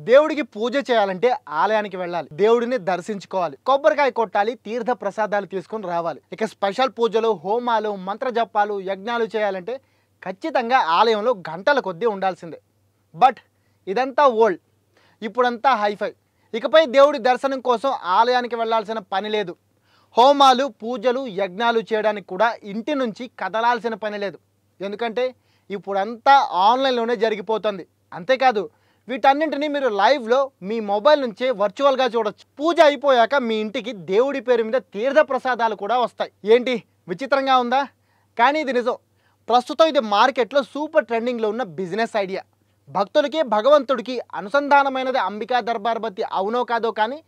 దేవుడికి పూజ చేయాలంటే ఆలయానికి వెళ్ళాలి, దేవుడిని దర్శించుకోవాలి, కొబ్బరికాయ కొట్టాలి, తీర్థ ప్రసాదాలు తీసుకొని రావాలి. ఇక స్పెషల్ పూజలు, హోమాలు, మంత్ర జపాలు, యజ్ఞాలు చేయాలంటే ఖచ్చితంగా ఆలయంలో గంటల కొద్దీ ఉండాల్సిందే. బట్ ఇదంతా ఓల్డ్, ఇప్పుడంతా హైఫై. ఇకపై దేవుడి దర్శనం కోసం ఆలయానికి వెళ్ళాల్సిన పని లేదు. హోమాలు, పూజలు, యజ్ఞాలు చేయడానికి కూడా ఇంటి నుంచి కదలాల్సిన పని లేదు. ఎందుకంటే ఇప్పుడంతా ఆన్లైన్లోనే జరిగిపోతుంది. అంతేకాదు, వీటన్నింటినీ మీరు లైవ్లో మీ మొబైల్ నుంచే వర్చువల్గా చూడొచ్చు. పూజ అయిపోయాక మీ ఇంటికి దేవుడి పేరు మీద తీర్థ ప్రసాదాలు కూడా వస్తాయి. ఏంటి విచిత్రంగా ఉందా? కానీ ఇది నిజం. ప్రస్తుతం ఇది మార్కెట్లో సూపర్ ట్రెండింగ్లో ఉన్న బిజినెస్ ఐడియా. భక్తులకి, భగవంతుడికి అనుసంధానమైనది అంబికా దర్బార్ బత్తి. అవునో కాదో కానీ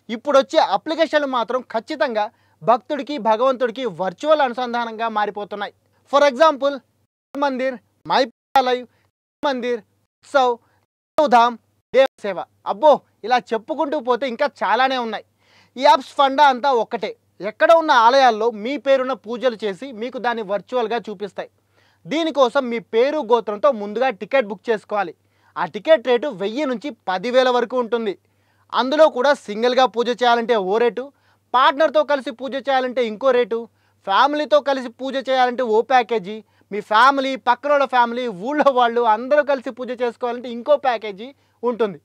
ఇప్పుడు వచ్చే అప్లికేషన్లు మాత్రం ఖచ్చితంగా భక్తుడికి, భగవంతుడికి వర్చువల్ అనుసంధానంగా మారిపోతున్నాయి. For example, Mandir, my live, Mandir, Utsav, Dham, Devaseva. అబ్బో, ఇలా చెప్పుకుంటూ పోతే ఇంకా చాలానే ఉన్నాయి. ఈ యాప్స్ ఫండా అంతా ఒక్కటే. ఎక్కడ ఉన్న ఆలయాల్లో మీ పేరున్న పూజలు చేసి మీకు దాన్ని వర్చువల్గా చూపిస్తాయి. దీనికోసం మీ పేరు, గోత్రంతో ముందుగా టికెట్ బుక్ చేసుకోవాలి. ఆ టికెట్ రేటు 1000 నుంచి 10,000 వరకు ఉంటుంది. అందులో కూడా సింగిల్గా పూజ చేయాలంటే ఓ రేటు, పార్ట్నర్తో కలిసి పూజ చేయాలంటే ఇంకో రేటు, ఫ్యామిలీతో కలిసి పూజ చేయాలంటే ఓ ప్యాకేజీ, మీ ఫ్యామిలీ, పక్కన ఫ్యామిలీ, ఊళ్ళో వాళ్ళు అందరూ కలిసి పూజ చేసుకోవాలంటే ఇంకో ప్యాకేజీ ఉంటుంది.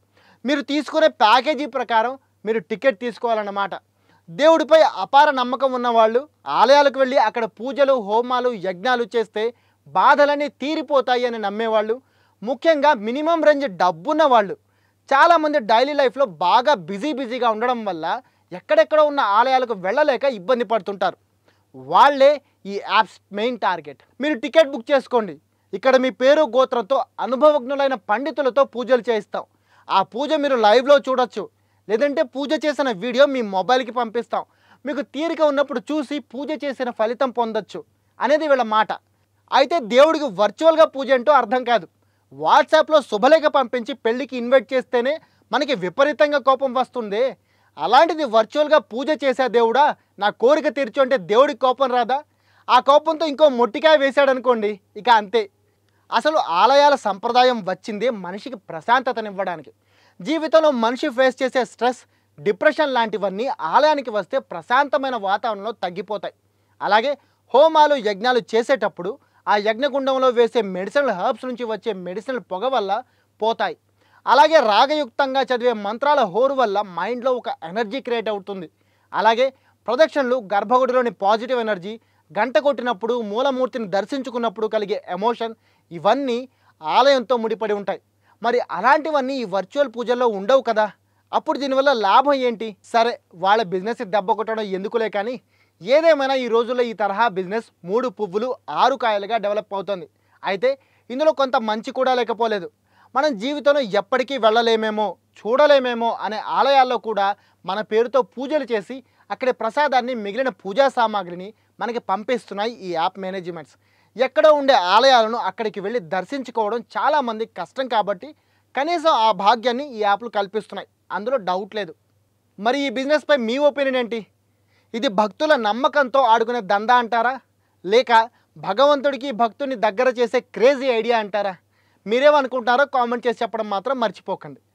మీరు తీసుకునే ప్యాకేజీ ప్రకారం మీరు టికెట్ తీసుకోవాలన్నమాట. దేవుడిపై అపార నమ్మకం ఉన్నవాళ్ళు ఆలయాలకు వెళ్ళి అక్కడ పూజలు, హోమాలు, యజ్ఞాలు చేస్తే బాధలన్నీ తీరిపోతాయి అని నమ్మేవాళ్ళు, ముఖ్యంగా మినిమం రేంజ్ డబ్బున్న వాళ్ళు, చాలామంది డైలీ లైఫ్లో బాగా బిజీగా ఉండడం వల్ల ఎక్కడెక్కడ ఉన్న ఆలయాలకు వెళ్ళలేక ఇబ్బంది పడుతుంటారు. వాళ్ళే ఈ యాప్స్ మెయిన్ టార్గెట్. మీరు టికెట్ బుక్ చేసుకోండి. ఇక్కడ మీ పేరు, గోత్రంతో అనుభవజ్ఞులైన పండితులతో పూజలు చేయిస్తాం. ఆ పూజ మీరు లైవ్లో చూడొచ్చు, లేదంటే పూజ చేసిన వీడియో మీ మొబైల్కి పంపిస్తాం. మీకు తీరిక ఉన్నప్పుడు చూసి పూజ చేసిన ఫలితం పొందొచ్చు అనేది వీళ్ళ మాట. అయితే దేవుడికి వర్చువల్గా పూజ ఏంటో అర్థం కాదు. వాట్సాప్లో శుభలేఖ పంపించి పెళ్ళికి ఇన్వైట్ చేస్తేనే మనకి విపరీతంగా కోపం వస్తుంది. అలాంటిది వర్చువల్గా పూజ చేసే దేవుడా, నా కోరిక తీర్చు అంటే దేవుడికి కోపం రాదా? ఆ కోపంతో ఇంకో మొట్టికాయ వేశాడనుకోండి, ఇక అంతే. అసలు ఆలయాల సంప్రదాయం వచ్చిందే మనిషికి ప్రశాంతతనివ్వడానికి. జీవితంలో మనిషి ఫేస్ చేసే స్ట్రెస్, డిప్రెషన్ లాంటివన్నీ ఆలయానికి వస్తే ప్రశాంతమైన వాతావరణంలో తగ్గిపోతాయి. అలాగే హోమాలు, యజ్ఞాలు చేసేటప్పుడు ఆ యజ్ఞగుండంలో వేసే మెడిసినల్ హర్బ్స్ నుంచి వచ్చే మెడిసినల్ పొగ వల్ల పోతాయి. అలాగే రాగయుక్తంగా చదివే మంత్రాల హోరు వల్ల మైండ్లో ఒక ఎనర్జీ క్రియేట్ అవుతుంది. అలాగే ప్రదక్షిణలు, గర్భగుడిలోని పాజిటివ్ ఎనర్జీ, గంట కొట్టినప్పుడు, మూలమూర్తిని దర్శించుకున్నప్పుడు కలిగే ఎమోషన్, ఇవన్నీ ఆలయంతో ముడిపడి ఉంటాయి. మరి అలాంటివన్నీ ఈ వర్చువల్ పూజల్లో ఉండవు కదా. అప్పుడు దీనివల్ల లాభం ఏంటి? సరే, వాళ్ళ బిజినెస్ దెబ్బ కొట్టడం ఎందుకులే, కానీ ఏదేమైనా ఈ రోజుల్లో ఈ తరహా బిజినెస్ 3 పువ్వులు 6 కాయలుగా డెవలప్ అవుతుంది. అయితే ఇందులో కొంత మంచి కూడా లేకపోలేదు. మనం జీవితంలో ఎప్పటికీ వెళ్ళలేమేమో, చూడలేమేమో అనే ఆలయాల్లో కూడా మన పేరుతో పూజలు చేసి అక్కడి ప్రసాదాన్ని, మిగిలిన పూజా సామాగ్రిని మనకి పంపిస్తున్నాయి ఈ యాప్ మేనేజ్మెంట్స్. ఎక్కడో ఉండే ఆలయాలను అక్కడికి వెళ్ళి దర్శించుకోవడం చాలామంది కష్టం కాబట్టి కనీసం ఆ భాగ్యాన్ని ఈ యాప్లు కల్పిస్తున్నాయి. అందులో డౌట్ లేదు. మరి ఈ బిజినెస్పై మీ ఒపీనియన్ ఏంటి? ఇది భక్తుల నమ్మకంతో ఆడుకునే దందా అంటారా, లేక భగవంతుడికి భక్తుని దగ్గర చేసే క్రేజీ ఐడియా అంటారా? మీరేమనుకుంటారో కామెంట్ చేసి చెప్పడం మాత్రం మర్చిపోకండి.